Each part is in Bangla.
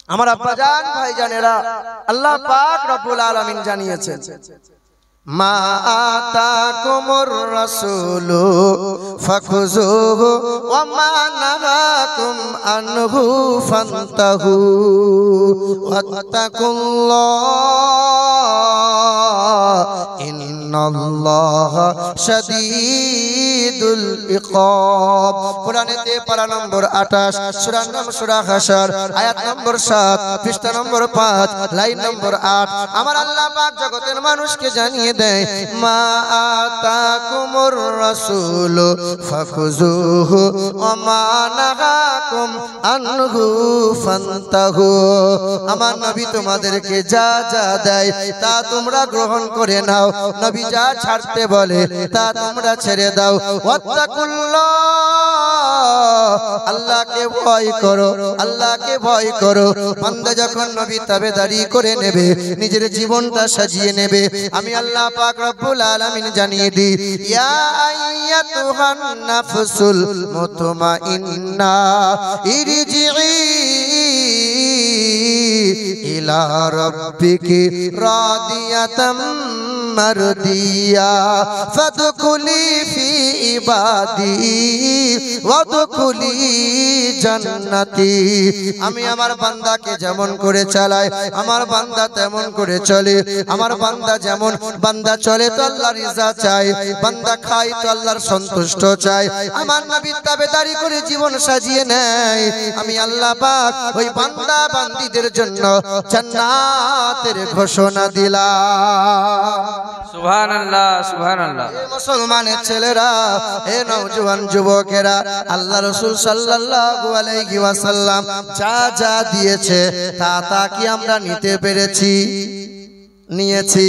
আমার আব্বাজান ভাইজানেরা, আল্লাহ পাক রব্বুল আলামিন জানিয়েছেন, মা আতাকুমুর রাসূলু ফাখুযুহু ওয়া মা নাহাকুম আনহু ফান্তাহু ওয়াত্তাকুল্লাহ ইন্নাল্লাহা শাদীদুল ইকাব। কোরআনেতে পারা নম্বর 28, সূরা নাম সূরা হাসর, আয়াত নম্বর 7, পৃষ্ঠা নম্বর 5, লাইন নম্বর 8। আমার আল্লাহ পাক জগতের মানুষকে জানিয়ে দেয়, মা আতাকুমুর রাসূলু ফাখুযুহু ওয়া মা নাহাকুম আনহু ফান্তাহু। আমার নবী তোমাদেরকে যা যা দেয় তা তোমরা গ্রহণ করে নাও, নবী যা ছাড়তে বলে তা তোমরা ছেড়ে দাও। ওয়াত্তাকুল্লাহ, আল্লাহকে ভয় করো, আল্লাহকে ভয় করো। বান্দা যখন নবী তাবেদারি করে নেবে, নিজের জীবনটা সাজিয়ে নেবে, আমি আল্লাহ পাক রব্বুল আলামিন জানিয়ে দিই, ইয়া আইয়াতুহান নাফসুল মুতমাইন্না ইরজিই ইলা রাব্বিকি রাদিয়াতাম মারদিয়া ফাদখুলি ফি ইবাদি ওয়াদখুলি জান্নাতি। আমি আমার বান্দাকে যেমন করে চালাই, আমার বান্দা তেমন করে চলে। আমার বান্দা যেমন বান্দা চলে তো আল্লাহর রিজা চায়, বান্দা খায় তো আল্লাহর সন্তুষ্ট চায়। আমার নবীর তাবেদারি করে জীবন সাজিয়ে নেয়, আমি আল্লাহ পাক ওই বান্দা বান্দীদের জন্য জান্নাতের ঘোষণা দিলাম। সুবহানাল্লাহ, সুবহানাল্লাহ। মুসলমানের ছেলেরা, হে নওজোয়ান যুবকেরা, আল্লাহ রাসূল সাল্লাল্লাহু আলাইহি ওয়াসাল্লাম যা যা দিয়েছে তা তা কি আমরা নিতে পেরেছি? নিয়েছি।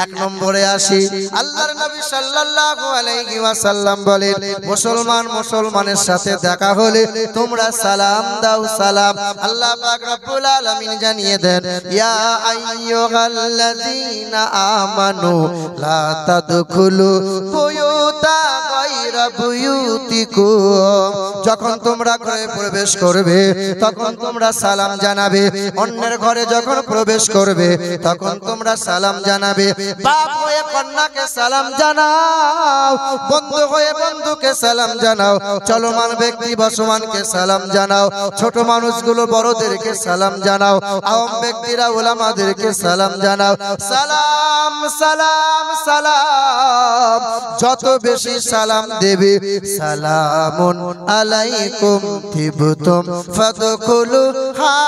এক নম্বরে আসি, আল্লাহর নবী সাল্লাল্লাহু আলাইহি ওয়াসাল্লাম বলেন, মুসলমান মুসলমানের সাথে দেখা হলে তোমরা সালাম দাও, সালাম। আল্লাহ পাক রব্বুল আলামিন জানিয়ে দেন, ইয়া আইয়ুহাল্লাযীনা আমানু লা তাদখুলু বুয়ুতা গায়রা বুয়ুতিকুম। যখন তোমরা ঘরে প্রবেশ করবে তখন তোমরা সালাম জানাবে। অন্যের ঘরে যখন প্রবেশ করবে তখন তোমরা সালাম জানাবে। বাপ হয়ে কন্যাকে সালাম জানাও, বন্ধু হয়ে বন্ধুকে সালাম জানাও, চলমান ব্যক্তি বসমানকে সালাম জানাও, ছোট মানুষগুলো বড়দেরকে সালাম জানাও, আওয়াম ব্যক্তিরা উলামাদেরকে সালাম জানাও। সালাম সালাম সালাম, যত বেশি সালাম দেবে, সালামুন আলাইকুম তিবতুম ফাদখুলুহা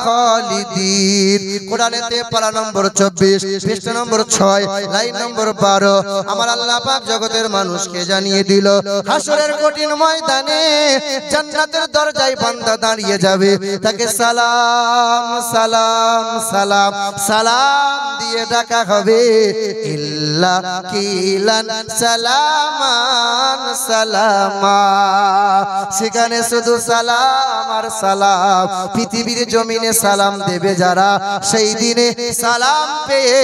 খালিদিন। কোরআনেতে পারা নম্বর 24, পৃষ্ঠা নম্বর 6, লাইন নম্বর 12। আমার আল্লাহ পাক জগতের মানুষকে জানিয়ে দিল, হাসরের কঠিন ময়দানে জান্নাতের দরজায় বান্দা দাঁড়িয়ে যাবে, তাকে সালাম সালাম সালাম সালাম দিয়ে ডাকা হবে, ইল্লা কিলান সালামান সালামা। সেখানে শুধু সালাম আর সালাম। পৃথিবীর জমিনে সালাম দেবে যারা, সেই দিনে সালাম পেয়ে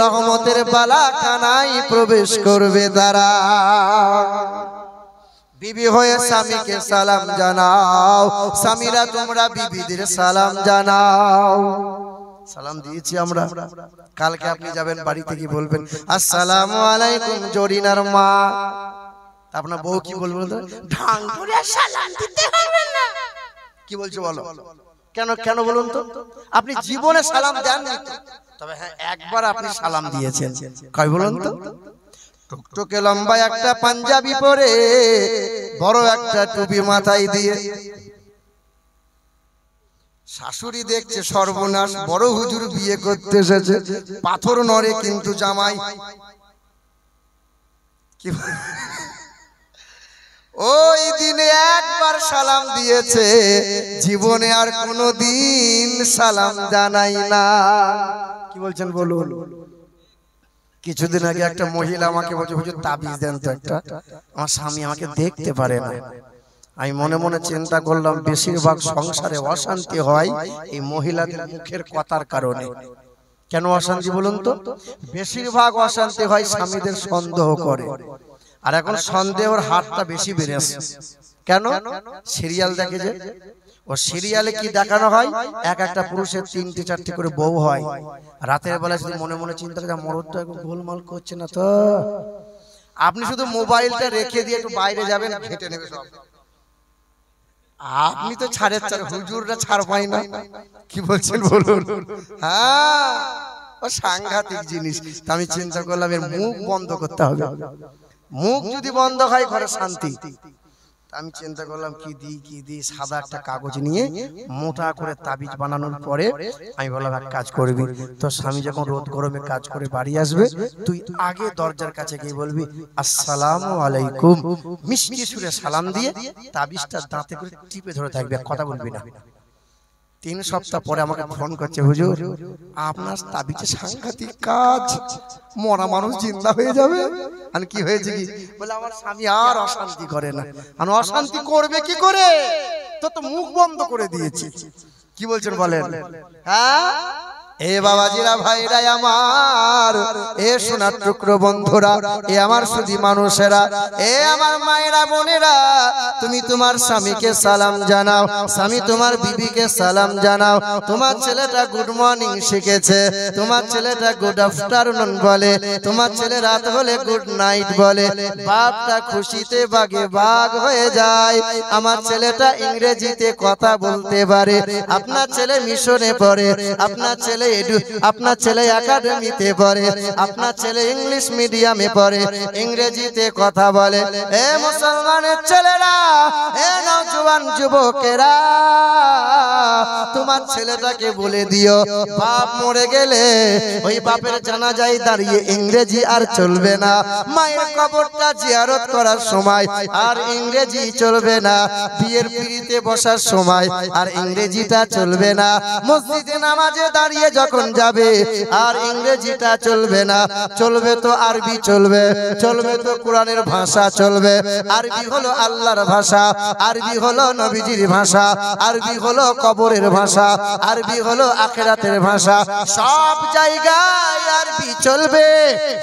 রহমতের বালাখানায় প্রবেশ করবে তারা। বিবি হয়ে স্বামীকে সালাম জানাও, স্বামীরা তোমরা বিবিদের সালাম জানাও। সালাম দিয়েছি আমরা। কালকে আপনি যাবেন বাড়িতে, কি বলবেন? আসসালামু আলাইকুম জরিনার মা। আপনার বউ কি বলবেন? ঢাং করে সালাম দিতে হবে না। কি বলছো বলো? কেন কেন বলুন তো? আপনি জীবনে সালাম দেননি, তবে হ্যাঁ একবার আপনি সালাম দিয়েছেন। কই বলুন তো? টুকটুকে লম্বা একটা পাঞ্জাবি পরে, বড় একটা টুপি মাথায় দিয়ে, শাশুড়ি দেখছে সর্বনাশ, বড় হুজুর বিয়ে করতে এসেছে, পাথর নড়ে কিন্তু জামাই। কি ওই দিনে একবার সালাম দিয়েছে, জীবনে আর কোনোদিন সালাম জানাই না। কি বলছেন বলুন? কিছুদিন আগে একটা মহিলা আমাকে বলছে, হুজুর তাবিজ দেন তো একটা, আমার স্বামী আমাকে দেখতে পারে না। আমি মনে মনে চিন্তা করলাম, বেশিরভাগ সংসারে অশান্তি হয় এই মহিলাদের মুখের কথার কারণে। কেন অশান্তি বলুন তো? বেশিরভাগ অশান্তি হয় স্বামীদের সন্দেহ করে, আর এখন সন্দেহের হারটা বেশি বেড়েছে। কেন? সিরিয়াল দেখে যে ও সিরিয়ালে কি দেখানো হয়, এক একটা পুরুষের 3টে 4টে করে বউ হয়। রাতের বেলা শুধু মনে মনে চিন্তা করে মরদ তো এখন গোলমাল করছে না তো, আপনি শুধু মোবাইলটা রেখে দিয়ে একটু বাইরে যাবেন, ঘেটে নেবে সব। আপনি তো ছাড়ের ছাড়, হুজুররা ছাড় পায় না, কি বলছেন বলুন। হ্যাঁ, ও সাংঘাতিক জিনিস। আমি চিন্তা করলাম এর মুখ বন্ধ করতে হবে, মুখ যদি বন্ধ হয় ঘরে শান্তি। আমি চিন্তা করলাম কি দিই, সাদা একটা কাগজ নিয়ে মোটা করে তাবিজ বানানোর পরে আমি বললাম এক কাজ করবি, তো স্বামী যখন রোদ গরমে কাজ করে বাড়ি আসবে, তুই আগে দরজার কাছে গিয়ে বলবি আসসালামু আলাইকুম, মিষ্টি সুরে সালাম দিয়ে তাবিজটা দাঁতে করে টিপে ধরে থাকবে, কথা বলবি না। 3 সপ্তাহ পরে আমাকে ফোন করছে, হুজুর আপনার তাবিজে সাংঘাতিক কাজ, মরা মানুষ জিন্দা হয়ে যাবে। আর কি হয়েছে কি বলে, আমার স্বামী আর অশান্তি করে না। আর অশান্তি করবে কি করে, তো মুখ বন্ধ করে দিয়েছি। কি বলছেন বলেন? হ্যাঁ, এ বাবাজিরা ভাইরা আমার, এ সোনার টুকরো বন্ধুরা, এ আমার সুধী মানুষেরা, এ আমার মায়েরা বোনেরা, তুমি তোমার স্বামীকে সালাম জানাও, স্বামী তোমার বিবিকে সালাম জানাও। তোমার ছেলেটা গুড মর্নিং শিখেছে, তোমার ছেলেটা গুড আফটারনুন বলে, তোমার ছেলে রাত হলে গুড নাইট বলে। বাপটা খুশিতে বাগে বাগ হয়ে যায়, আমার ছেলেটা ইংরেজিতে কথা বলতে পারে, আপনার ছেলে মিশনে পড়ে, আপনার ছেলে আপনার ছেলে একাডেমিতে পড়ে, আপনার ছেলে ইংলিশ মিডিয়ামে পড়ে, ইংরেজিতে কথা বলে। এ মুসলমানের ছেলেরা, এ নওজোয়ান যুবকেরা, তোমার ছেলেটাকে বলে দিও, বাপ মরে গেলে ওই বাপের জানাজায় দাঁড়িয়ে ইংরেজি আর চলবে না, মায়ের কবরটা জিয়ারত করার সময় আর ইংরেজি চলবে না, বিয়ের পিড়িতে বসার সময় আর ইংরেজিটা চলবে না, মসজিদে নামাজে দাঁড়িয়ে যখন যাবে আর ইংরেজিটা চলবে না, চলবে তো আরবি চলবে, চলবে তো কোরআনের ভাষা চলবে। আরবি হলো আল্লাহর ভাষা, আরবি হলো নবীজির ভাষা, আরবি হলো কবরের ভাষা, আরবি হলো আখিরাতের ভাষা। সব জায়গায় আরবি চলবে,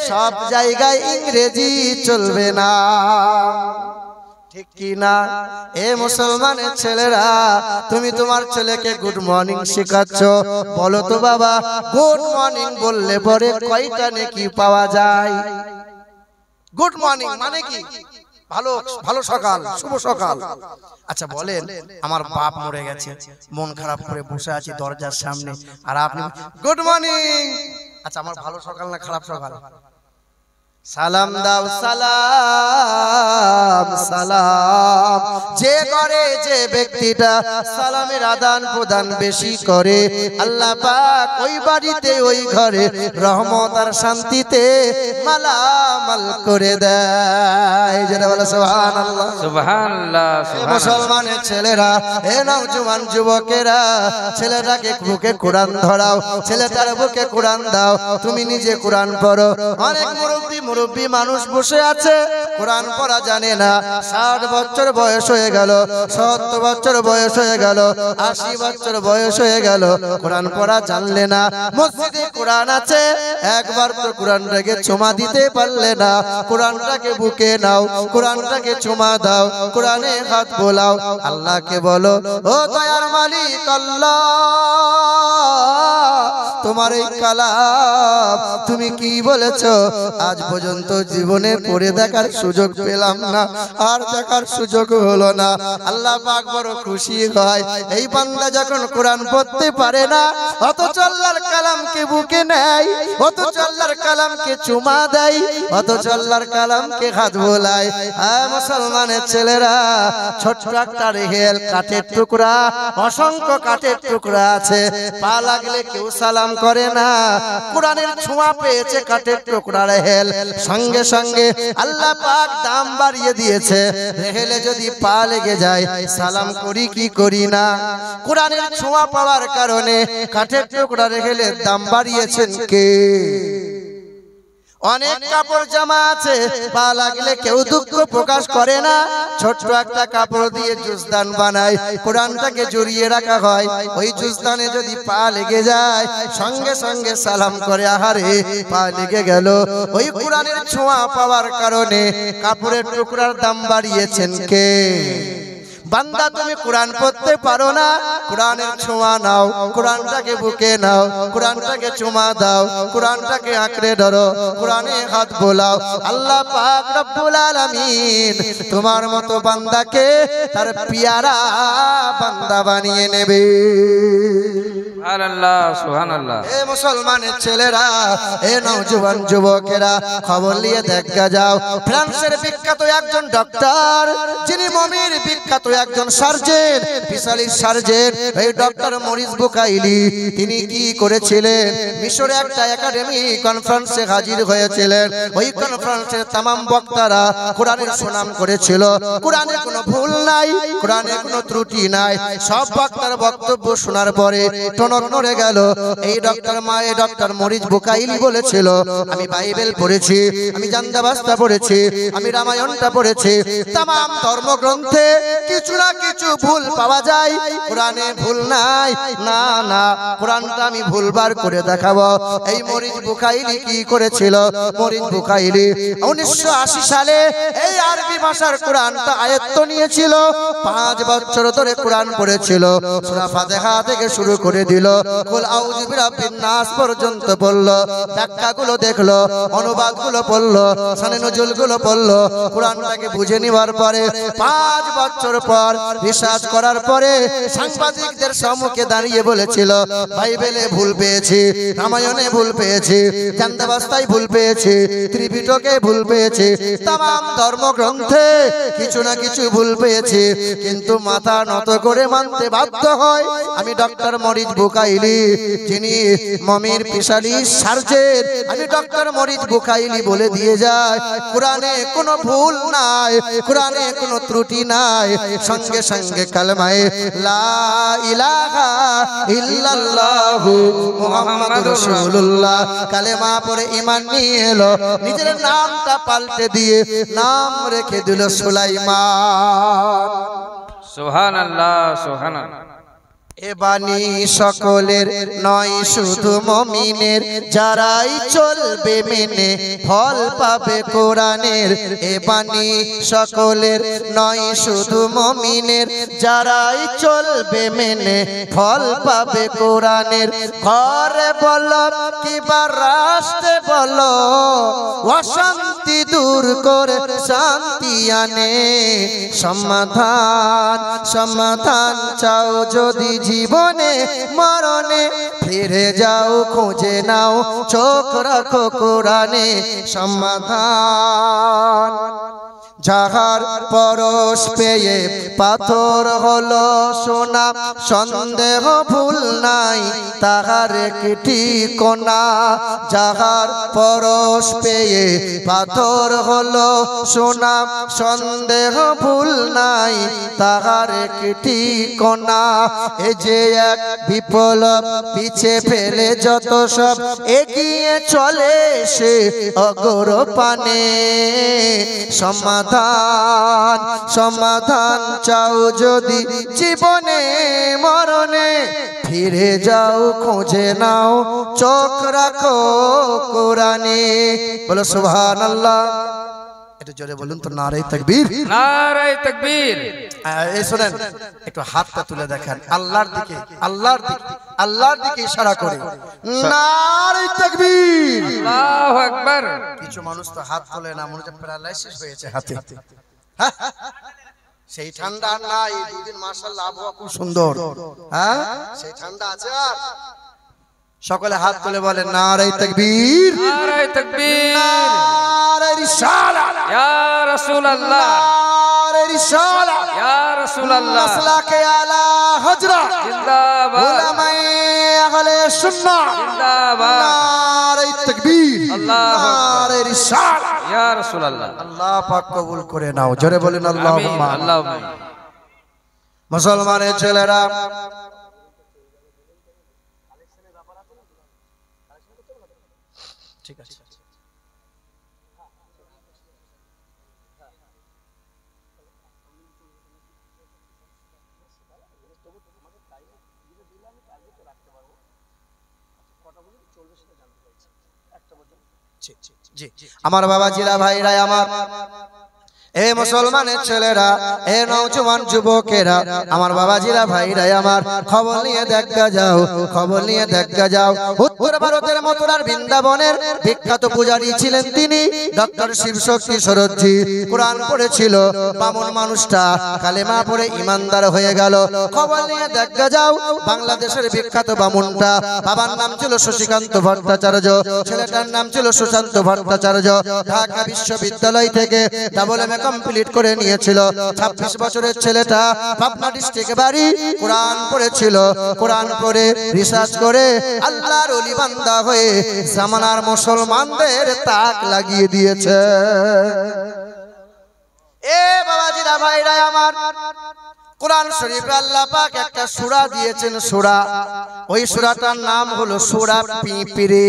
সব জায়গায় ইংরেজি চলবে না, ঠিক কি না? এ মুসলমানের ছেলেরা, তুমি তোমার ছেলেকে গুড মর্নিং শেখাচ্ছ, বলো তো বাবা গুড মর্নিং বললে পরে কয়টা নেকি পাওয়া যায়? গুড মর্নিং মানে কি? ভালো ভালো সকাল, শুভ সকাল। আচ্ছা বলেন, আমার বাপ মরে গেছে, মন খারাপ করে বসে আছি দরজার সামনে, আর আপনি গুড মর্নিং, আচ্ছা আমার ভালো সকাল না খারাপ সকাল? সালাম দাও সালাম সালাম, যে করে যে ব্যক্তিটা সালামের আদান প্রদান বেশি করে, আল্লাহ পাক ওই বাড়িতে ওই ঘরে রহমত আর শান্তিতে মালামাল করে দেয়। যারা বলে সুবহানাল্লাহ সুবহানাল্লাহ। মুসলমানের ছেলেরা, এ নওজোয়ান যুবকেরা, ছেলেটাকে বুকে কোরআন ধরাও, ছেলেটার বুকে কোরআন দাও, তুমি নিজে কোরআন পড়ো। অনেক মুরব্বী মানুষ বসে আছে, কোরআন পড়া জানে না, 60 বছর বয়স হয়ে গেল, 70 বছর বয়স হয়ে গেল, 80 বছর বয়স হয়ে গেল, কোরআন পড়া জানলে না। মসজিদে কোরআন আছে, একবার তো কোরআনটাকে চুমা দিতে পারলে না, কোরআনটাকে বুকে নাও, কোরআনটাকে চুমা দাও, কোরআনে হাত বোলাও, আল্লাহকে বলো ও দয়ার মালিক আল্লাহ, তোমার এই কালাম তুমি কি বলেছো আজ পর্যন্ত জীবনে পড়ে দেখার সুযোগ পেলাম না, আর দেখার সুযোগ হলো না। আল্লাহ পাক বড় খুশি হয়, এই বান্দা যখন কোরআন পড়তে পারে না, অথচ আল্লাহর কালামকে বুকে নেয়, অথচ আল্লাহর কালামকে চুমা দেয়, অথচ আল্লাহর কালামকে হাত বোলায়। হ্যাঁ মুসলমানের ছেলেরা, ছোট্ট একটা রেহেল কাঠের টুকরা, অসংখ্য কাঠের টুকরা আছে, পা লাগলে কেউ সালাম করে না, কোরআনের ছোঁয়া পেয়েছে কাঠের টুকরা রেহেল, সঙ্গে সঙ্গে আল্লাহ পাক দাম বাড়িয়ে দিয়েছে। রেহেলে যদি পা লেগে যায় সালাম করি কি করি না? কোরআনের ছোঁয়া পাওয়ার কারণে কাঠের টুকরা রেহেলের দাম বাড়িয়েছেন কে? অনেক কাপড় জামা আছে, পা লাগলে কেউ দুঃখ প্রকাশ করে না, ছোট্ট একটা কাপড় দিয়ে জুজদান বানায়, কোরআনটাকে জড়িয়ে রাখা হয়, ওই জুজদানে যদি পা লেগে যায় সঙ্গে সঙ্গে সালাম করে, আহারে পা লেগে গেল। ওই কোরআনের ছোঁয়া পাওয়ার কারণে কাপড়ের টুকরার দাম বাড়িয়েছেন কে? বান্দা তুমি কোরআন পড়তে পারো না, কোরআনের ছোঁয়া নাও, কোরআনটাকে বুকে নাও, কোরআনটাকে চুমা দাও, কোরআনটাকে আঁকড়ে ধরো, কোরআনে হাত বোলাও। আল্লাহ পাক রব্বুল আলামিন তোমার মতো বান্দাকে তার পিয়ারা বান্দা বানিয়ে নেবে। সুবহানাল্লাহ সুবহানাল্লাহ। এ মুসলমানের ছেলেরা, এ নওজোয়ান যুবকেরা, খবর নিয়ে দেখা যাও, ফ্রান্সের বিখ্যাত একজন ডক্টর, যিনি মমির বিখ্যাত একজন সার্জেন, স্পেশালিস্ট সার্জেন, এই ডক্টর মরিস বুকাইলি, তিনি কি করেছিলেন? মিশরে একটা একাডেমি কনফারেন্সে হাজির হয়েছিলেন। ওই কনফারেন্সের तमाम বক্তারা কোরআনের সুনাম করেছিল। কোরআনে কোনো ভুল নাই, কোরআনে কোনো ত্রুটি নাই। সব বক্তার বক্তব্য শোনার পরে টনক নড়ে গেল। এই ডক্টর মরিস বুকাইলি বলেছিল, আমি বাইবেল পড়েছি, আমি জান্দাবাস্তা পড়েছি, আমি রামায়ণটা পড়েছি, तमाम ধর্মগ্রন্থে কিছু না কিছু ভুল পাওয়া যায়, কোরআনে ভুল নাই। না না, কোরআনটা আমি ভুলবার করে দেখাবো। এই মরিস বুকাইলি কি করেছিল? মরিস বুকাইলি 1980 সালে এই আরবি ভাষার কোরআনটা আয়ত্ত নিয়েছিল। 5 বছর ধরে কোরআন পড়েছিল। সূরা ফাতিহা থেকে শুরু করে দিল, কুল আউযু বিরাব্বিন নাস পর্যন্ত পড়ল, ব্যাখ্যাগুলো দেখলো, অনুবাদগুলো পড়লো, শানে নজুলগুলো পড়লো। কোরআনটাকে বুঝে নেওয়ার পরে 5 বছর পর রিসার্চ করার পরে সাংবাদিকদের সম্মুখে দাঁড়িয়ে বলেছিল, বাইবেলে ভুল পেয়েছি, রামায়ণে ভুল পেয়েছি, জান্দাবাস্তায় ভুল পেয়েছি, ত্রিপিটকে ভুল পেয়েছি, तमाम ধর্মগ্রন্থে কিছু না কিছু ভুল পেয়েছি, কিন্তু মাথা নত করে মানতে বাধ্য হয়। আমি ডক্টর মরিস বুকাইলি, যিনি মমির স্পেশালিস্ট সার্জেন, আমি ডক্টর মরিস বুকাইলি বলে দিয়ে যায়, কোরআনে কোনো ভুল নাই, কোরআনে কোনো ত্রুটি নাই। সঙ্গে সঙ্গে কালেমায়ে লা ইলাহা ইল্লাল্লাহু মুহাম্মাদুর রাসূলুল্লাহ কালেমা পড়ে ঈমান নিয়ে এলো। নিজের নামটা পাল্টে দিয়ে নাম রেখে দিল সুলাইমান। সুবহানাল্লাহ সুবহানাল্লাহ। এ বাণী সকলের নয়, শুধু মুমিনের, যারাই চলবে মেনে ফল পাবে কোরআনের। এ বাণী সকলের নয়, শুধু মুমিনের, যারাই চলবে মেনে ফল পাবে কোরআনের। ঘরে বলো কিবা রাষ্ট্রে বলো, অশান্তি দূর করে শান্তি আনে। সমাধান সমাধান চাও যদি জীবনে মরণে, ফিরে যাও খুঁজে নাও, চোখ রাখো কোরআনে। সমাধান যাহার পরশ পেয়ে পাথর হলো সোনা, সন্দেহ ভুল নাই তাহার একটি কোনা। যাহার পরশ পেয়ে পাথর হলো সোনা, সন্দেহ ভুল নাই তাহার একটি কোনা। এ যে এক বিপ্লব পিছে ফেলে যত সব এগিয়ে চলে সে অগর পানে। সমাধান সমাধান চাও যদি জীবনে মরণে, ফিরে যাও খুঁজে নাও, চোখ রাখো কোরআনে। বলো সুবহানাল্লাহ। একটু জোরে বলুন তো, নারে তাকবীর, নারে তাকবীর। এই শুনেন, একটু হাতটা তুলে দেখেন আল্লাহর দিকে, আল্লাহর দিকে, আল্লাহর দিকে ইশারা করে নারে তাকবীর, আল্লাহু আকবার। কিছু মানুষ তো হাত তোলে না, মনে হচ্ছে প্যারালাইসিস হয়েছে হাতে। সেই ঠান্ডা নাই, 2 দিন মাশাআল্লাহ আবহাওয়া খুব সুন্দর, হ্যাঁ সেই ঠান্ডা আছে। আর সকলে হাত তুলে বলেন নারে তাকবীর, নারে তাকবীর, নারে রিসালাত, ইয়া রাসূলুল্লাহ, নারে রিসালাত, ইয়া রাসূলুল্লাহ। মাসলাকে আলা হযরত জিন্দাবাদ, উলামায়ে আহলে সুন্নাহ জিন্দাবাদ, নারে তাকবীর, আল্লাহু আকবার, নারে রিসালাত। ইয়া রাসূলুল্লাহ। আল্লাহ পাক কবুল করে নাও, জোরে বলেন আল্লাহুম্মা। আমিন, আল্লাহুম্মা। মুসলমানের ছেলেরা, ঠিক আছে, আমার বাবাজিরা, ভাইরা আমার, এ মুসলমানের ছেলেরা, এ নওজওয়ান যুবকেরা, আমার বাবাজিরা, ভাইরা আমার, খবর নিয়ে দেখা যাও, খবর নিয়ে দেখা যাও। উত্তর ভারতের মথুরার বৃন্দাবনের বিখ্যাত পূজারী ছিলেন তিনি, ডক্টর শিবশক্তি সরোজজি। কোরআন পড়েছিল, বামন মানুষটা কালেমা পড়ে ইমানদার হয়ে গেল। খবর নিয়ে দেখা যাও, বাংলাদেশের বিখ্যাত বামুনটা, বাবার নাম ছিল শশীকান্ত ভট্টাচার্য, ছেলেটার নাম ছিল সুশান্ত ভট্টাচার্য। ঢাকা বিশ্ববিদ্যালয় থেকে ডাবল এমএ কমপ্লিট করে নিয়েছিল। 26 বছরের ছেলেটা, পাবনা ডিস্ট্রিক্টে বাড়ি। কোরআন পড়েছিল, কোরআন পড়ে রিসার্চ করে আল্লাহর ওলি বান্দা হয়ে জামানার মুসলমানদের তাক লাগিয়ে দিয়েছে। এ বাবাজিরা, ভাইরা আমার, কোরআন শরীফে আল্লাহ পাক একটা সূরা দিয়েছেন, সূরা, ওই সূরাটার নাম হলো সূরা পিঁপড়ে।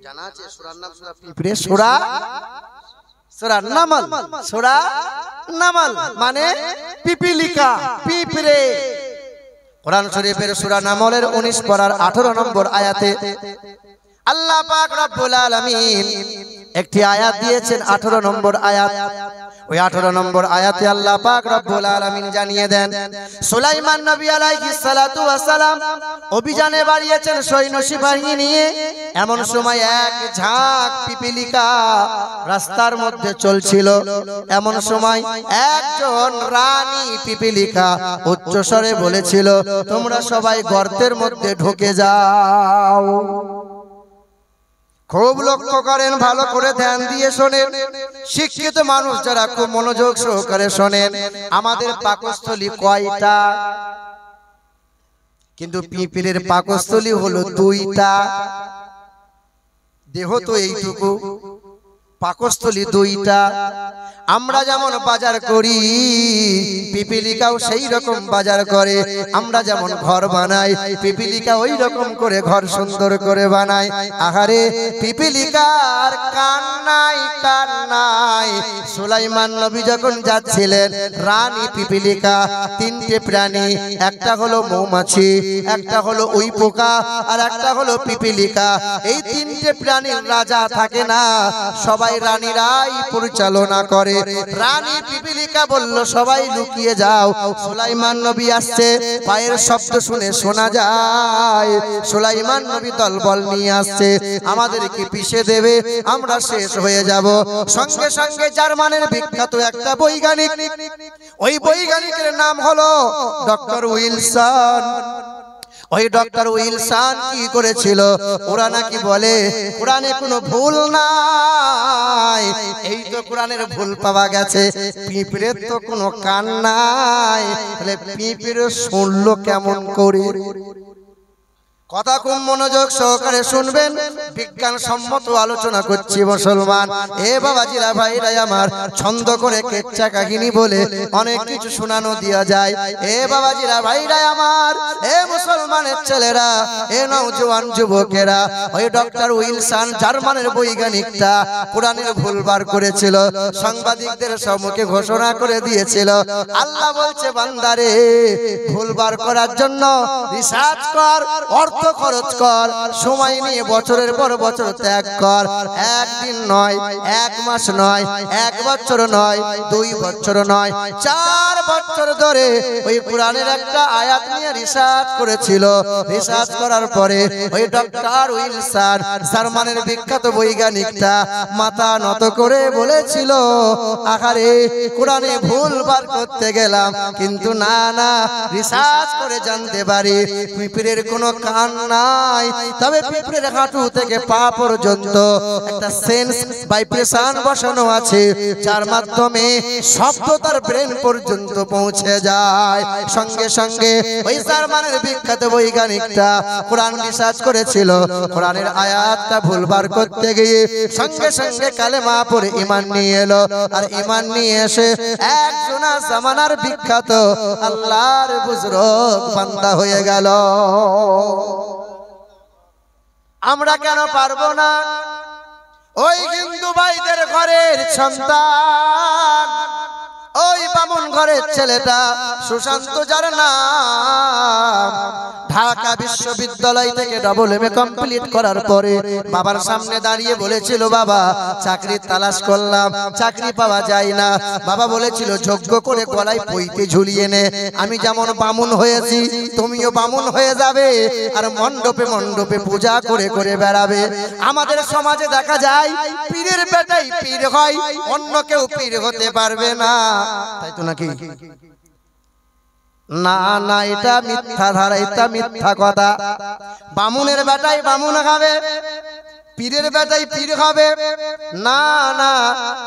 জানা আছে সূরার নাম সূরা পিঁপড়ে? সূরা নামল, সূরা নামল মানে পিপিলিকা, পিঁপড়ে। কোরআন শরীফের সূরা নামলের 19 পারার 18 নম্বর আয়াতে আল্লাহ পাক রব্বুল আলামিন একটি আয়াত দিয়েছেন, 18 নম্বর আয়াত। ওই 18 নম্বর আয়াতে আল্লাহ পাক রব্বুল আলামিন জানিয়ে দেন, সুলাইমান নবী আলাইহিস সালাতু ওয়াস সালাম অভিযানে বাড়িয়েছেন সৈন্য সিপাহী নিয়ে। এমন সময় এক ঝাঁক পিপিলিকা রাস্তার মধ্যে চলছিল। এমন সময় একজন রানী পিপিলিকা উচ্চস্বরে বলেছিল, তোমরা সবাই গর্তের মধ্যে ঢুকে যাও। খুব লক্ষ্য করেন, ভালো করে ধ্যান দিয়ে শোনেন, শিক্ষিত মানুষ যারা খুব মনোযোগ সহকারে শোনেন। আমাদের পাকস্থলী কয়টা? কিন্তু পিঁপড়ের পাকস্থলী হলো 2টা। দেহ তো এইটুকু, পাকস্থলী 2টা। আমরা যেমন বাজার করি, পিপিলিকাও সেই রকম বাজার করে। আমরা যেমন ঘর বানাই, পিপিলিকা ওই রকম করে ঘর সুন্দর করে বানায়। আহারে, পিপিলিকার কান নাই, কান নাই। সুলাইমান নবী যখন যাচ্ছিলেন, রানী পিপিলিকা, 3টে প্রাণী, একটা হলো মৌমাছি, একটা হলো উই পোকা, আর একটা হলো পিপিলিকা। এই 3টে প্রাণীর রাজা থাকে না, সবাই রানীরাই পরিচালনা করে। রানী পিপিলিকা বলল, সবাই লুকিয়ে যাও, সুলাইমান নবী আসছে। পায়ের শব্দ শুনে শোনা যায় সুলাইমান নবী দলবল নিয়ে আসছে, আমাদেরকে পিষে দেবে, আমরা শেষ হয়ে যাব। সঙ্গে সঙ্গে জার্মানের বিখ্যাত একটা বৈজ্ঞানিক, ওই বৈজ্ঞানিকের নাম হলো ডক্টর উইলসন। ওই ডক্টর উইলসন কি করেছিল? ওরা নাকি বলে কোরআনে কোনো ভুল নাই। এই তো কোরআনের ভুল পাওয়া গেছে, পিঁপড়ের তো কোনো কান নাই, তাহলে পিঁপড়ে শুনলো কেমন করে? কথা খুব মনোযোগ সহকারে শুনবেন, বিজ্ঞান সম্মত আলোচনা করছি মুসলমান। এ বাবাজিরা, ভাইরা আমার, ছন্দ করে কেচ্চা কাহিনী বলে অনেক কিছু শোনানো দেওয়া যায়। এ বাবাজিরা, ভাইরা আমার, এ মুসলমানের ছেলেরা, এ নওজওয়ান যুবকেরা, ওই ডক্টর উইলসন জার্মানের বৈজ্ঞানিকটা কোরআনের ভুল বার করেছিল, সাংবাদিকদের সম্মুখে ঘোষণা করে দিয়েছিল, আল্লাহ বলছে, বান্দারে, ভুল বার করার জন্য রিসার্চ কর, অর্থ খরচ কর, সময় নিয়ে বছরের পর বছর ত্যাগ কর। একদিন নয়, 1 মাস নয়, 1 বছর নয়, 2 বছর নয়, 4 বছর ধরে ওই কোরআনের একটা আয়াত নিয়ে রিসার্চ করেছিল। রিসার্চ করার পরে ওই ডক্টর উইলসন জার্মানের বিখ্যাত বৈজ্ঞানিকটা মাথা নত করে বলেছিল, আহারে, কোরআনে ভুল বার করতে গেলাম, কিন্তু না না, রিসার্চ করে জানতে পারি পিঁপড়ের কোনো কান নাই, তবে পিঁপড়ের হাঁটু থেকে পা পর্যন্ত একটা সেন্স ভাইব্রেশন বসানো আছে, যার মাধ্যমে শব্দ তার ব্রেন পর্যন্ত পৌঁছে যায়। সঙ্গে সঙ্গে ওই জার্মানের বিখ্যাত বৈজ্ঞানিকটা কোরআন রিসার্চ করেছিল, কোরআনের আয়াতটা ভুলবার করতে গিয়ে সঙ্গে সঙ্গে কালেমা পড়ে ঈমান নিয়ে এলো। আর ঈমান নিয়ে এসে একজন জামানার বিখ্যাত আল্লাহর বুজরুগ বান্দা হয়ে গেল। আমরা কেন পারবো না? ওই হিন্দু ভাইদের ঘরের সন্তান ওই বামুন ঘরের ছেলেটা সুশান্ত, যার নাম, ঢাকা বিশ্ববিদ্যালয় থেকে ডবল এমএ কমপ্লিট করার পরে বাবার সামনে দাঁড়িয়ে বলেছিল, বাবা চাকরির তালাশ করলাম, চাকরি পাওয়া যায় না। বাবা বলেছিল, যোগ্য করে গলায় পইতে ঝুলিয়ে নে, আমি যেমন বামুন হয়েছি তুমিও বামুন হয়ে যাবে, আর মণ্ডপে মণ্ডপে পূজা করে করে বেড়াবে। আমাদের সমাজে দেখা যায় পীরের বেটাই পীর হয়, অন্য কেউ পীর হতে পারবে না, তাই তো নাকি? না না, এটা মিথ্যা ধারা, এটা মিথ্যা কথা। বামুনের বেটাই বামুন হবে, পীরের বেটাই পীর হবে না না।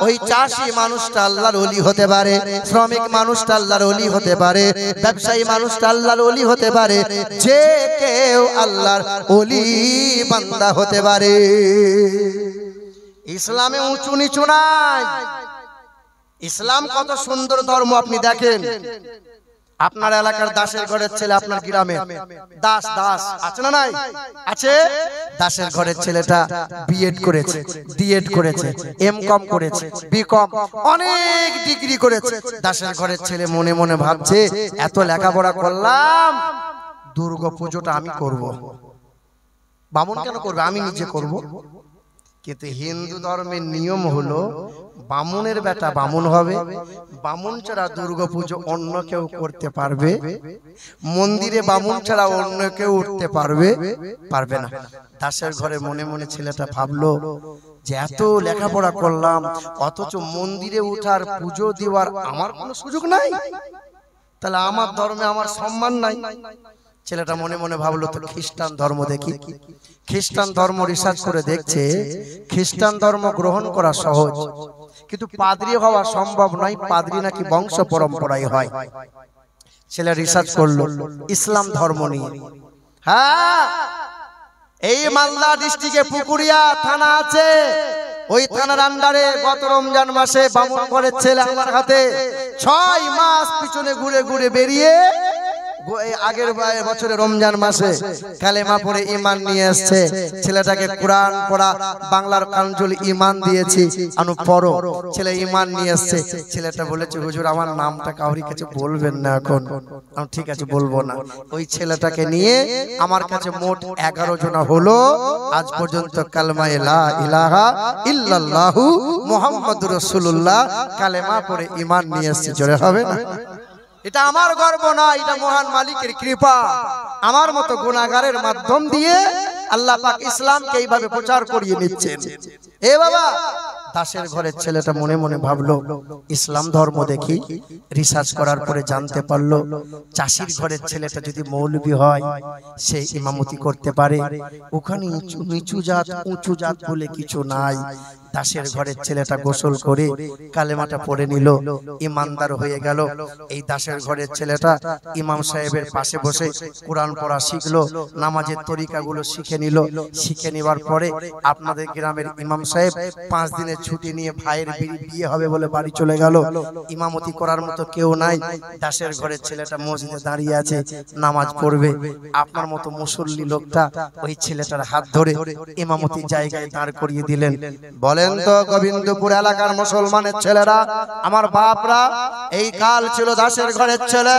ওই চাষি মানুষটা আল্লাহর ওলি হতে পারে, শ্রমিক মানুষটা আল্লাহর ওলি হতে পারে, ব্যবসায়ী মানুষটা আল্লাহর ওলি হতে পারে, যে কেউ আল্লাহর ওলি বান্দা হতে পারে। ইসলামে উঁচু নিচু নাই। ইসলাম কত সুন্দর ধর্ম আপনি দেখেন। আপনার এলাকার দাসের ঘরের ছেলে, আপনার গ্রামে দাস দাস আছে না নাই? আছে। দাসের ঘরের ছেলেটা বিএড করেছে, ডিএড করেছে, এমকম করেছে, বিকম, অনেক ডিগ্রি করেছে। দাসের ঘরের ছেলে মনে মনে ভাবছে, এত লেখাপড়া করলাম, দুর্গাপুজোটা আমি করব। বামুন কেন করবে, আমি নিজে করব। কিন্তু হিন্দু ধর্মের নিয়ম হলো বামুনের বেটা বামুন হবে, বামুন ছাড়া দুর্গাপুজো অন্য কেউ করতে পারবে, মন্দিরে বামুন ছাড়া অন্য কেউ উঠতে পারবে না। দাসের ঘরে মনে মনে ছেলেটা ভাবলো যে এত লেখাপড়া করলাম, অথচ মন্দিরে উঠার পুজো দেওয়ার আমার কোনো সুযোগ নাই, তাহলে আমার ধর্মে আমার সম্মান নাই। ছেলেটা মনে মনে ভাবলো, তো খ্রিস্টান ধর্ম দেখি। খ্রিস্টান ধর্ম রিসার্চ করে দেখছে, খ্রিস্টান ধর্ম গ্রহণ করা সহজ, কিন্তু পাদ্রী হওয়া সম্ভব নয়, পাদ্রী নাকি বংশ পরম্পরায় হয়। ছেলে রিসার্চ করলো ইসলাম ধর্ম নিয়ে। হ্যাঁ, এই মালদা ডিস্ট্রিক্টে পুকুরিয়া থানা আছে, ওই থানার আন্ডারে গত রমজান মাসে বামুন ঘরের ছেলে আমার হাতে 6 মাস পিছনে ঘুরে ঘুরে বেরিয়ে আগের বছরে রমজান মাসে কালেমা পড়ে ঈমান নিয়ে আসছে। ছেলেটাকে কোরআন পড়া বাংলার কাঞ্জলি ঈমান দিয়েছি, আনু পড়ো। ছেলে ঈমান নিয়ে আসছে। ছেলেটা বলেছে, হুজুর আমার নামটা কাউরি কাছে বলবেন না এখন। আমি ঠিক আছে বলবো না। ওই ছেলেটাকে নিয়ে আমার কাছে মোট 11 জন হলো আজ পর্যন্ত কালেমা লা ইলাহা ইল্লাল্লাহু মুহাম্মাদুর রাসূলুল্লাহ কালেমা পড়ে ঈমান নিয়ে আসছে। জোরে হবে না? এটা আমার গর্ব না, এটা মহান মালিকের কৃপা। আমার মতো গুনাহগারের মাধ্যম দিয়ে আল্লাহ পাক ইসলামকে এইভাবে প্রচার করিয়ে নিচ্ছেন। এ বাবা, দাসের ঘরের ছেলেটা মনে মনে ভাবলো ইসলাম ধর্ম দেখি। রিসার্চ করার পরে জানতে পারলো চাষির ঘরের ছেলেটা যদি মৌলবি হয় সে ইমামতি করতে পারে। ওখানে নিচু জাত উঁচু জাত বলে কিছু নাই। দাসের ঘরের ছেলেটা গোসল করে কালেমাটা পড়ে নিল, ইমানদার হয়ে গেল। এই দাসের ঘরের ছেলেটা ইমাম সাহেবের পাশে বসে কোরআন পড়া শিখলো, নামাজের তরিকাগুলো শিখে নিল। শিখে নেওয়ার পরে আপনাদের গ্রামের ইমাম সাহেব 5 দিনের ছুটি নিয়ে ভাইয়ের বিয়ে হবে বলে বাড়ি চলে গেল। ইমামতি করার মতো কেউ নাই। দাসের ঘরের ছেলেটা মসজিদে দাঁড়িয়ে আছে, নামাজ পড়বে। আপনার মতো মুসল্লি লোকটা ওই ছেলেটার হাত ধরে ইমামতির জায়গায় দাঁড় করিয়ে দিলেন। বলেন তো গোবিন্দপুর এলাকার মুসলমানের ছেলেরা, আমার বাপরা, এই কাল ছিল দাসের ঘরের ছেলে।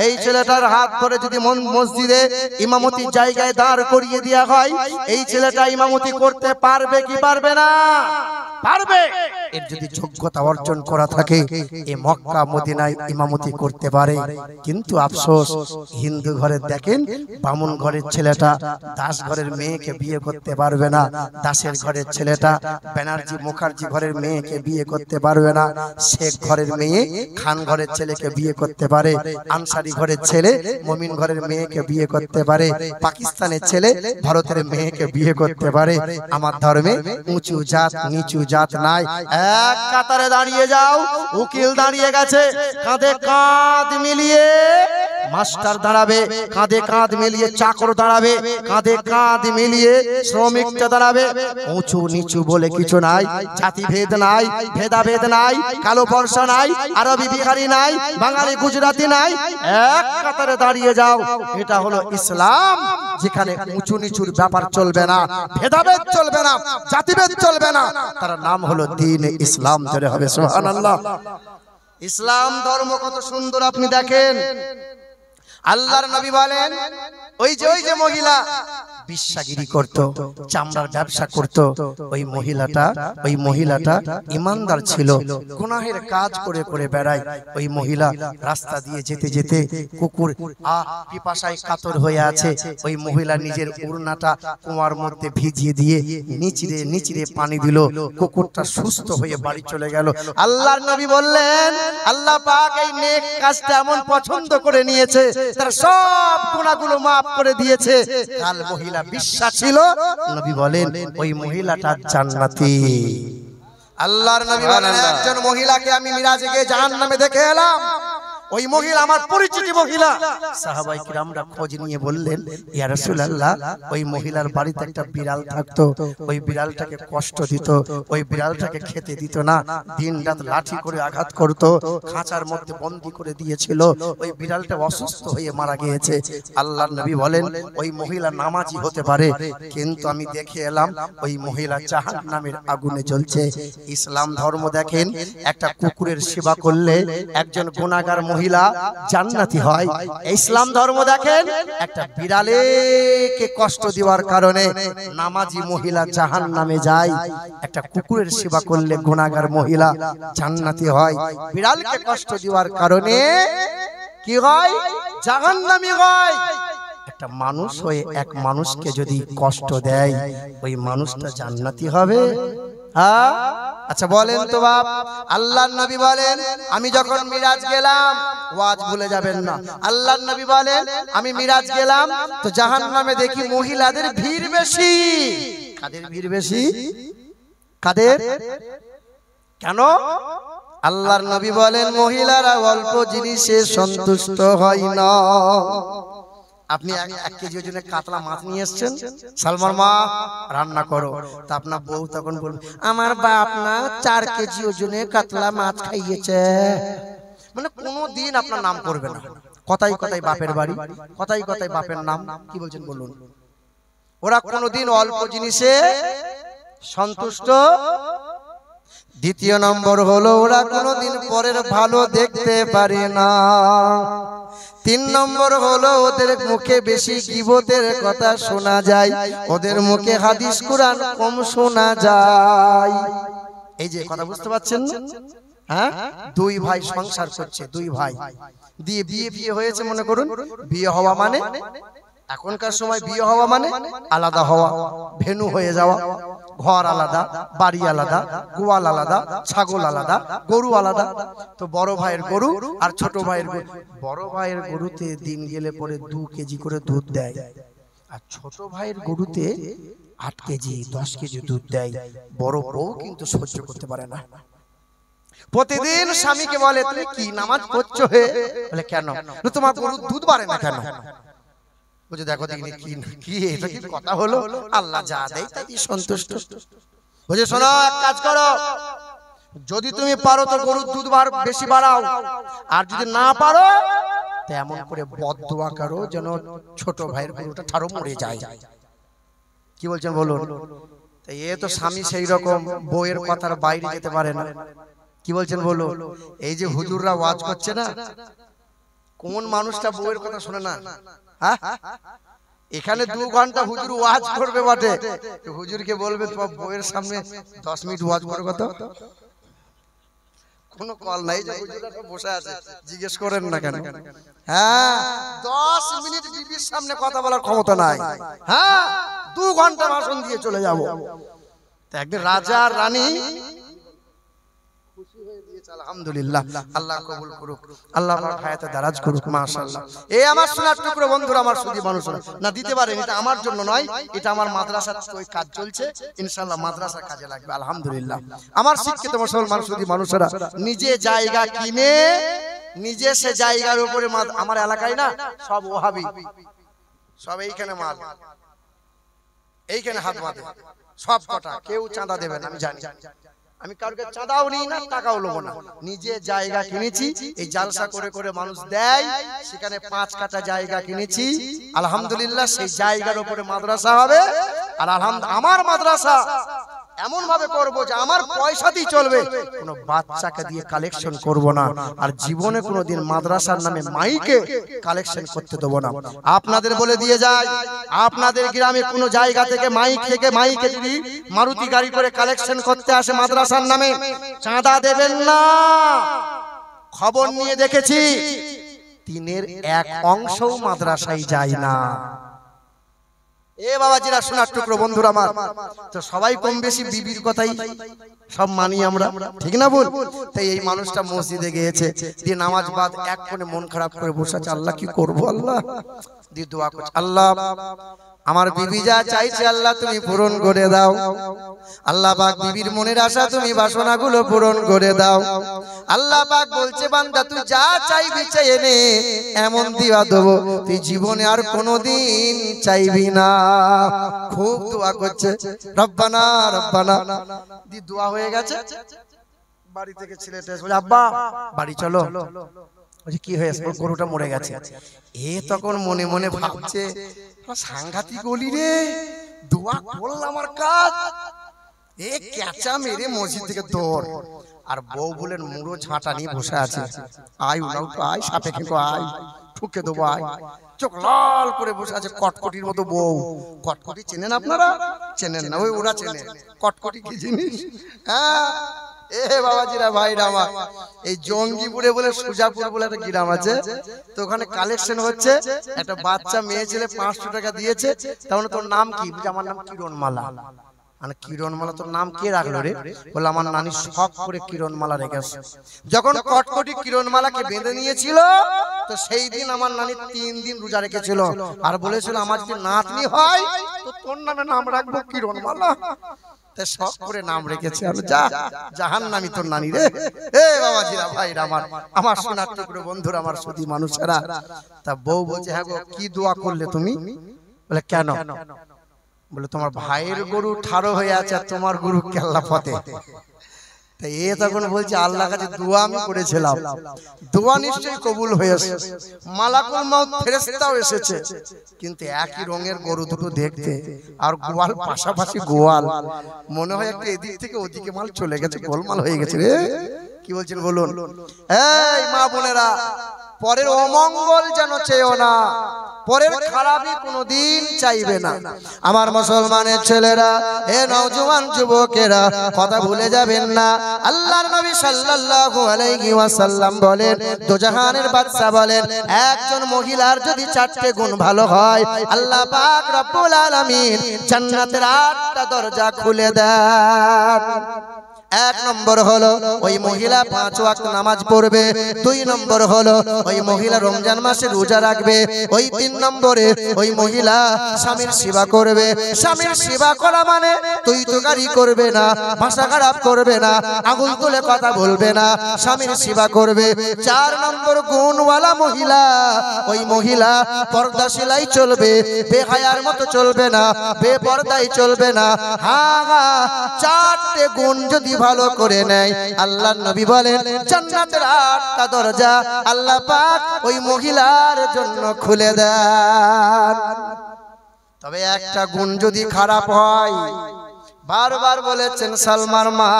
এই ছেলেটার হাত ধরে যদি মসজিদে ইমামতির জায়গায় দাঁড় করিয়ে দেওয়া হয়, এই ছেলেটা ইমামতি করতে পারবে কি পারবে না? পারবে। এর যদি যোগ্যতা অর্জন করা থাকে এই মক্কা মদিনায় ইমামতি করতে পারে। কিন্তু আফসোস, হিন্দু ঘরের দেখেন বামুন ঘরের ছেলেটা দাস ঘরের মেয়েকে বিয়ে করতে পারবে না। দাসের ঘরের ছেলেটা ব্যানার্জি মুখার্জি ঘরের মেয়েকে বিয়ে করতে পারবে না। শেখ ঘরের মেয়ে খান ঘরের ছেলেকে বিয়ে করতে পারে। আনসারি ঘরের ছেলে মুমিন ঘরের মেয়েকে বিয়ে করতে পারে। পাকিস্তানের ছেলে ভারতের মেয়েকে বিয়ে করতে পারে। আমার ধর্মে উঁচু জাত নিচু জাত নাই। এক কাতারে দাঁড়িয়ে যাও। উকিল দাঁড়িয়ে গেছে, কাঁধে কাঁধ মিলিয়ে মাস্টার দাঁড়াবে, কাঁধে কাঁধ মিলিয়ে চাকর দাঁড়াবে, কাঁধে কাঁধ মিলিয়ে শ্রমিকটা দাঁড়াবে। উঁচু নিচু বলে কিছু নাই, জাতিভেদ নাই, ভেদাভেদ নাই, কালো বর্ষা নাই, আরবি বিহারি নাই, বাঙালি গুজরাটি নাই। এক কাতারে দাঁড়িয়ে যাও। এটা হলো ইসলাম, যেখানে উঁচু নিচুর ব্যাপার চলবে না, ভেদাভেদ চলবে না, জাতিভেদ চলবে না। তার নাম হলো দ্বীন ইসলাম। জোরে হবে সুবহানাল্লাহ। ইসলাম ধর্ম কত সুন্দর আপনি দেখেন। আল্লাহর নবী বলেন ওই যে মহিলা বিশ্বাগিরি করত, চামড়ার ব্যবসা করত, ওই মহিলাটা ইমানদার ছিল, গুনাহের কাজ করে করে বেড়ায়। ওই মহিলা রাস্তা দিয়ে যেতে যেতে কুকুর পিপাসায় কাতর হয়ে আছে, ওই মহিলা নিজের ওড়নাটা কুয়ার মধ্যে ভিজিয়ে দিয়ে নিচড়ে পানি দিল, কুকুরটা সুস্থ হয়ে বাড়ি চলে গেল। আল্লাহর নবী বললেন আল্লাহ পাক এই নেক কাজটা এমন পছন্দ করে নিয়েছে, তার সব গুনাহগুলো মাফ করে দিয়েছে। কাল মহিলা বিশ্বাস ছিল, নবী বলেন ওই মহিলাটা জান্নাতি। আল্লাহর নবী বলেন একজন মহিলাকে আমি মিরাজে গিয়ে জাহান্নামে দেখে এলাম, ওই মহিলা আমার পরিচিতি মহিলা। সাহাবায়ে কিরামরা খোঁজ নিয়ে বললেন ইয়া রাসূলুল্লাহ, ওই মহিলার বাড়িতে একটা বিড়াল থাকতো, ওই বিড়ালটাকে কষ্ট দিত, ওই বিড়ালটাকে খেতে দিত না, দিনরাত লাঠি করে আঘাত করত, খাঁচার মধ্যে বন্দী করে দিয়েছিল, ওই বিড়ালটা অসুস্থ হয়ে মারা গিয়েছে। আল্লাহর নবী বলেন ওই মহিলা নামাজি হতে পারে, কিন্তু আমি দেখে এলাম ওই মহিলা জাহান্নামের আগুনে জ্বলছে। ইসলাম ধর্ম দেখেন, একটা কুকুরের সেবা করলে একজন গুনাহগার মহিলা জান্নাতি হয়। ইসলাম ধর্ম দেখেন, একটা বিড়ালকে কষ্ট দেওয়ার কারণে নামাজি মহিলা জাহান্নামে যায়, একটা কুকুরের সেবা করলে গুনাহগার মহিলা জান্নাতি হয়। বিড়ালকে কষ্ট দেওয়ার কারণে কি হয়? জাহান্নামী হয়। একটা মানুষ হয়ে এক মানুষকে যদি কষ্ট দেয়, ওই মানুষটা জান্নাতি হবে? হ্যাঁ, আচ্ছা বলেন তো বাপ। আল্লাহর নবী বলেন আমি যখন মিরাজ গেলাম, ওয়াজ ভুলে যাবেন না, আল্লাহর নবী বলেন আমি মিরাজ গেলাম তো জাহান্নামে দেখি মহিলাদের ভিড় বেশি। কাদের ভিড় বেশি? কাদের? কেন? আল্লাহর নবী বলেন মহিলারা অল্প জিনিসে সন্তুষ্ট হয় না। আপনি 1 কেজি ওজনের কাতলা মাছ নিয়ে এসেছেন, সালমার মা রান্না করো, তা আপনার বউ তখন বলবে আমার বাপ না 4 কেজি ওজনের কাতলা মাছ খাইয়েছে। মানে কোনোদিন আপনার নাম করবে না, কথাই কথাই বাপের বাড়ি, কথাই কথাই বাপের নাম। কি বলছেন বলুন? ওরা কোনোদিন অল্প জিনিসে সন্তুষ্ট। দ্বিতীয় নম্বর হলো ওরা কোনোদিন পরের ভালো দেখতে পারে না। 3 নম্বর হলো ওদের মুখে বেশি গীবতের কথা শোনা যায়, ওদের মুখে হাদিস কোরআন কম শোনা যায়। এই যে কথা বুঝতে পারছেন? হ্যাঁ, 2 ভাই সংসার করছে, 2 ভাই দিয়ে বিয়ে হয়েছে মনে করুন। বিয়ে হওয়া মানে এখনকার সময় বিয়ে হওয়া মানে আলাদা হওয়া, ভেনু হয়ে যাওয়া, ঘর আলাদা, বাড়ি আলাদা, গোয়াল আলাদা, ছাগল আলাদা, গরু আলাদা। তো বড় ভাইয়ের গরু আর ছোট ভাইয়ের গরু, বড় ভাইয়ের গরুতে দিন গেলে পরে 2 কেজি করে দুধ দেয়, আর ছোট ভাইয়ের গরুতে 8 কেজি 10 কেজি দুধ দেয়। বড় বউ কিন্তু সহ্য করতে পারে না। প্রতিদিন স্বামীকে বলে তুমি কি নামাজ পড়ছো হে? বলে কেন? তোমার গরুর দুধ বাড়ে না কেন? বুঝে দেখো দেখিনি কি এটা কি কথা হলো? আল্লাহ যা দেয় তাই সন্তুষ্ট। বুঝে শোনো, এক কাজ করো, যদি তুমি পারো তো গরুর দুধ বেশি বাড়াও, আর যদি না পারো তো এমন করে বদদোয়া করো যেন ছোট ভাইয়ের গরুটা ঠাড়ো মরে যায়। কি বলছেন বলুন? এ তো স্বামী সেই রকম বউয়ের কথার বাইরে যেতে পারে না। কি বলছেন বলুন? এই যে হুজুররা ওয়াজ করছে না, কোন মানুষটা বউয়ের কথা শোনে না? এখানে 2 ঘন্টা হুজুর ওয়াজ করবে বটে, হুজুরকে বলবে তোমার বউয়ের সামনে 10 মিনিট ওয়াজ করবে তো? কোনো কল নাই যে হুজুররা বসে আছে, জিজ্ঞেস করেন না কেন? হ্যাঁ, 10 মিনিট বিবির সামনে কথা বলার ক্ষমতা নাই। হ্যাঁ, 2 ঘন্টা ভাষণ দিয়ে চলে যাব। একদিন রাজা আর রানী খুশি হয়ে দিয়েছে, আলহামদুলিল্লাহ, আল্লাহ কবুল করুক, আল্লাহ আমার হায়াতে দারাজ করুক, মাশাআল্লাহ। এই আমার সোনার টুকরো বন্ধুরা, আমার সুধী মানুষরা না দিতে পারেন, এটা আমার জন্য নয়, এটা আমার মাদ্রাসার ওই কাজ চলছে, ইনশাআল্লাহ মাদ্রাসার কাজে লাগবে, আলহামদুলিল্লাহ। আমার শিক্ষিত মুসলমান সুধী মানুষরা নিজে জায়গা কিনে নিজে সে জায়গার উপরে, আমার এলাকায় না সব ওহাবি, সব এইখানে মাল, এইখানে হাত বাঁধে সব কটা, কেউ চাঁদা দেবে না, আমি জানি। আমি কাউকে চাঁদাও নিই না, টাকাও লবো না, নিজে জায়গা কিনেছি, এই জালসা করে করে মানুষ দেয়, সেখানে 5 কাঠা জায়গা কিনেছি, আলহামদুলিল্লাহ। সেই জায়গার উপরে মাদ্রাসা হবে, আর আলহামদুলিল্লাহ আমার মাদ্রাসা এমন ভাবে করব যে আমার পয়সাতেই চলবে, কোনো বাচ্চাকে দিয়ে কালেকশন করব না, আর জীবনে কোনোদিন মাদ্রাসার নামে মাইকে কালেকশন করতে দেব না। আপনাদের বলে দিয়ে যায়, আপনাদের গ্রামে কোনো জায়গা থেকে মাইকে যদি মারুতি গাড়ি করে কালেকশন করতে আসে মাদ্রাসার নামে, চাঁদা দেবেন না। খবর নিয়ে দেখেছি 1/3 মাদ্রাসায় যায় না। এ বাবাজিরা, শোনার টুকরো বন্ধুরা আমার, তো সবাই কম বেশি বিবির কথাই সব মানি আমরা, ঠিক না বল? তাই এই মানুষটা মসজিদে গিয়েছে, দিয়ে নামাজ বাদ এক কোণে মন খারাপ করে বসে আছে, আল্লাহ কি করব, আল্লাহ দিয়ে দোয়া করছে, আল্লাহ আমার বিবি যা চাইছে আল্লাহ তুমি পূরণ করে দাও। আল্লাহ পাক বিবির মনের আশা তুমি বাসনাগুলো পূরণ করে দাও। আল্লাহ পাক বলছে, বান্দা তুই যা চাইবি চেয়ে নে, এমন দিয়া দেবো তুই জীবনে আর কোনোদিন চাইবি না। খুব দোয়া করছে, রব্বানা রব্বানা। দি দোয়া হয়ে গেছে, বাড়ি থেকে ছেলেটা এসে বলে, আব্বা বাড়ি চলো। বলছে কি হয়েছে? গরুটা মরে গেছে। এ তখন মনে মনে ভাবছে, সাংঘাতিক গলি রে, দোয়া করলাম আমার কাজ, এ ক্যাচা মেরে মসজিদ থেকে দৌড়। আর বউ বলেন মুড়ো ঝাঁটা নিয়ে বসে আছে, আয় উনাও তো আয়, সাপে কিন্তু আয়, ঠুকে দেবো আয়। চোখ লাল করে বসে আছে, কটকটির মতো বউ। কটকটি চেনেন আপনারা? চেনেন না, ওই ওরা চেনে। কটকটি কি জিনিস? হ্যাঁ, এ বাবাজিরা ভাইরা আমার, এই জঙ্গিপুরে বলে সুজাপুর বলে একটা গ্রাম আছে, তো ওখানে কালেকশন হচ্ছে। একটা বাচ্চা মেয়ে ছেলে 500 টাকা দিয়েছে, তাহলে তোর নাম কি? আমার নাম কিরণমালা। মানে কিরণমালা তোর নাম কে রাখলো রে? বলে আমার নানি শখ করে কিরণমালা রেখেছে। যখন কটকটি কিরণমালাকে বেঁধে নিয়েছিল, তো সেই দিন আমার নানি 3 দিন রোজা রেখেছিল, আর বলেছিল আমার যদি নাতনি হয় তো তোর নামে নাম রাখবো কিরণমালা। শখ করে নাম রেখেছে, যা জাহান্নামী তোর নানি রে। এ বাবাজিরা ভাইরা আমার, আমার সোনার টুকরো বন্ধুরা আমার, সুধী মানুষেরা। তা বউ বলছে, হ্যাঁ গো কি দোয়া করলে তুমি? বলে কেন? বলে তোমার ভাইয়ের গরু ঠাড়ো হয়ে আছে, আর তোমার গরু কেল্লা পথে। তাই এ তখন বলছে, আল্লাহর কাছে দোয়া আমি করেছিলাম, দোয়া নিশ্চয়ই কবুল হয়েছে, মালাকুল মউত ফেরেশতাও এসেছে, কিন্তু একই রঙের গরু দুটো দেখতে, আর গোয়াল পাশাপাশি গোয়াল, মনে হয় একটা এদিক থেকে ওদিকে মাল চলে গেছে, গোলমাল হয়ে গেছে রে। কি বলছেন বলুন? এই মা বোনেরা, পরের অমঙ্গল যেন চেয়েও না, পরের খারাপই কোনোদিন চাইবে না। আমার মুসলমানের ছেলেরা, এ নওজোয়ান যুবকেরা, কথা ভুলে যাবেন না। আল্লাহর নবী সাল্লাল্লাহু আলাইহি ওয়াসাল্লাম বলেন, দোজাহানের বাদশা বলেন, একজন মহিলার যদি 4টে গুণ ভালো হয়, আল্লাহ পাক রব্বুল আলামিন জান্নাতের 8টা দরজা খুলে দেন। 1 নম্বর হলো ওই মহিলা 5 ওয়াক্ত নামাজ পড়বে। 2 নম্বর হলো ওই মহিলা রমজান মাসে রোজা রাখবে। ওই 3 নম্বরে ওই মহিলা স্বামীর সেবা করবে। স্বামীর সেবা করা মানে তুই তোকারি করবে না, ভাষা খারাপ করবে না, আঙুল তুলে কথা বলবে না, স্বামীর সেবা করবে। 4 নম্বর গুণওয়ালা মহিলা, ওই মহিলা পর্দাশীলাই চলবে, বেহায়ার মতো চলবে না, বেপরদাই চলবে না। হ্যাঁ, 4টে গুণ যদি ভালো করে নেয়, আল্লাহর নবী বলেন জান্নাতের 8টা দরজা আল্লাহ পাক ওই মহিলার জন্য খুলে দেন। তবে একটা গুণ যদি খারাপ হয়, বারবার বলেছেন সালমার মা,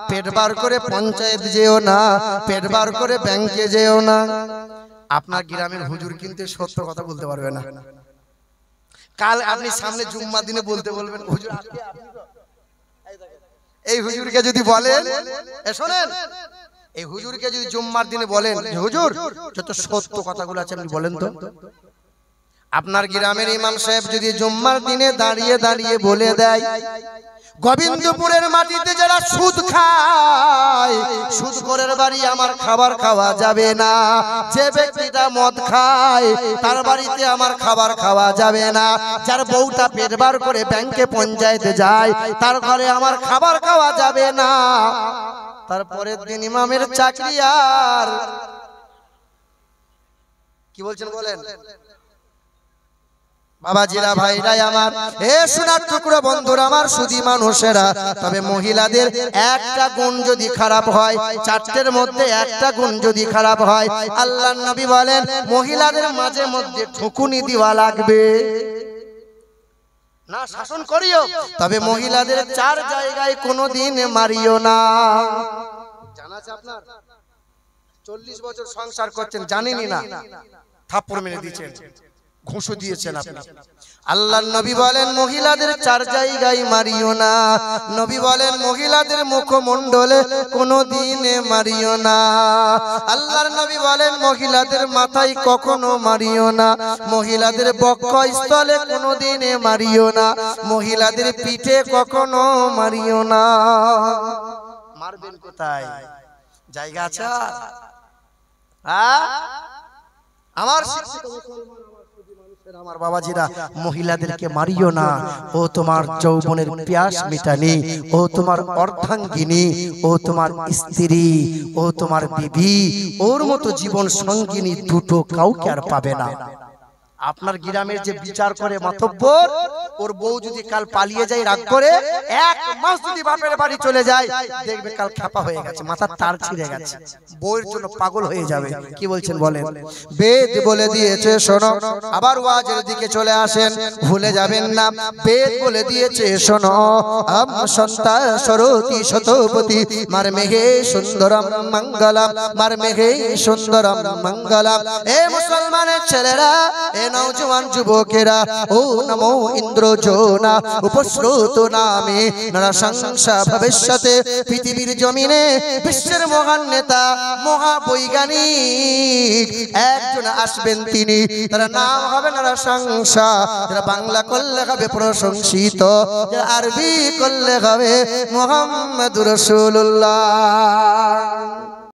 পেট বার করে পঞ্চায়েত যেও না, পেট বার করে ব্যাংকে যেও না। আপনার গ্রামের হুজুর কিন্তু সত্য কথা বলতে পারবে না। কাল আপনি সামনে জুম্মা দিনে বলতে বলবেন, হুজুর এই হুজুরকে যদি বলেন, শোনেন, এই হুজুরকে যদি জুম্মার দিনে বলেন, হুজুর যত সত্য কথাগুলো আছে আপনি বলেন তো। আপনার গ্রামের ইমাম সাহেব যদি জুম্মার দিনে দাঁড়িয়ে দাঁড়িয়ে বলে দেয়, গোবিন্দপুরের মাটিতে যারা সুদ খায়, সুদখোরের বাড়ি আমার খাবার খাওয়া যাবে না। যে ব্যক্তিটা মদ খায় তার বাড়িতে আমার খাবার খাওয়া যাবে না। যার বউটা পেট বার করে ব্যাংকে পঞ্চায়েতে যায় তার ঘরে আমার খাবার খাওয়া যাবে না। তারপরের দিন ইমামের চাকরি আর কি বলছেন বলেন? বাবাজিরা ভাইরাই আমার, এ সোনার টুকরো বন্ধুরা আমার, সুধী মানুষেরা, তবে মহিলাদের একটা গুণ যদি খারাপ হয়, 4টের মধ্যে একটা গুণ যদি খারাপ হয়, আল্লাহর নবী বলেন মহিলাদের মাঝে মধ্যে ঠুকুনি দেওয়া লাগবে। না শাসন করিও, তবে মহিলাদের 4 জায়গায় কোনোদিন মারিও না। জানা আছে আপনার? 40 বছর সংসার করছেন, জানেনই না, থাপ্পড় মেরে দিয়েছেন, ঘুষো দিয়েছেন আপনি। আল্লাহর নবী বলেন মহিলাদের 4 জায়গায় মারিও না। নবী বলেন মহিলাদের মুখমণ্ডলে কোনোদিন মারিও না। আল্লাহর নবী বলেন মহিলাদের মাথায় কখনো মারিও না। মহিলাদের বক্ষস্থলে কোনোদিন মারিও না। মহিলাদের পিঠে কখনো মারিও না। মারবেন কোথায়? জায়গা আছে? আমার আমার বাবাজিরা, মহিলাদেরকে মারিও না। ও তোমার যৌবনের প্যাস মিটানি, ও তোমার অর্ধাঙ্গিনী, ও তোমার স্ত্রী, ও তোমার বিবি, ওর মতো জীবন সঙ্গিনী দুটো কাউকে আর পাবে না। আপনার গ্রামের যে বিচার করে মাতব্বর, ওর বউ যদি কাল পালিয়ে যায় রাগ করে, 1 মাস যদি বাপের বাড়ি চলে যায়, দেখবে কাল খাপা হয়ে গেছে, মাথার তার ছিঁড়ে গেছে, বউয়ের জন্য পাগল হয়ে যাবে। কি বলছেন বলেন? বেদ বলে দিয়েছে শোনো। আবার ওয়াজের দিকে চলে আসেন, ভুলে যাবেন না, বেদ বলে দিয়েছে শোনো। আম সন্তা সরতি শতপতি মার মেঘে সুন্দরম মঙ্গলম, মার মেঘে সুন্দরম মঙ্গলম। এ মুসলমানের ছেলেরা, এ নওজওয়ান যুবকেরা, ও নমো ইন্দ্রজোনা উপশ্রুত নামে নরসংসা ভবিষ্যতে পৃথিবীর জমিনে বিশ্বের মহান নেতা, মহাবৈজ্ঞানিক একজন আসবেন, তিনি, তার নাম হবে নরসংসা। যারা বাংলা করলে হবে প্রশংসিত, যারা আরবি করলে হবে মুহাম্মদুর রাসূলুল্লাহ।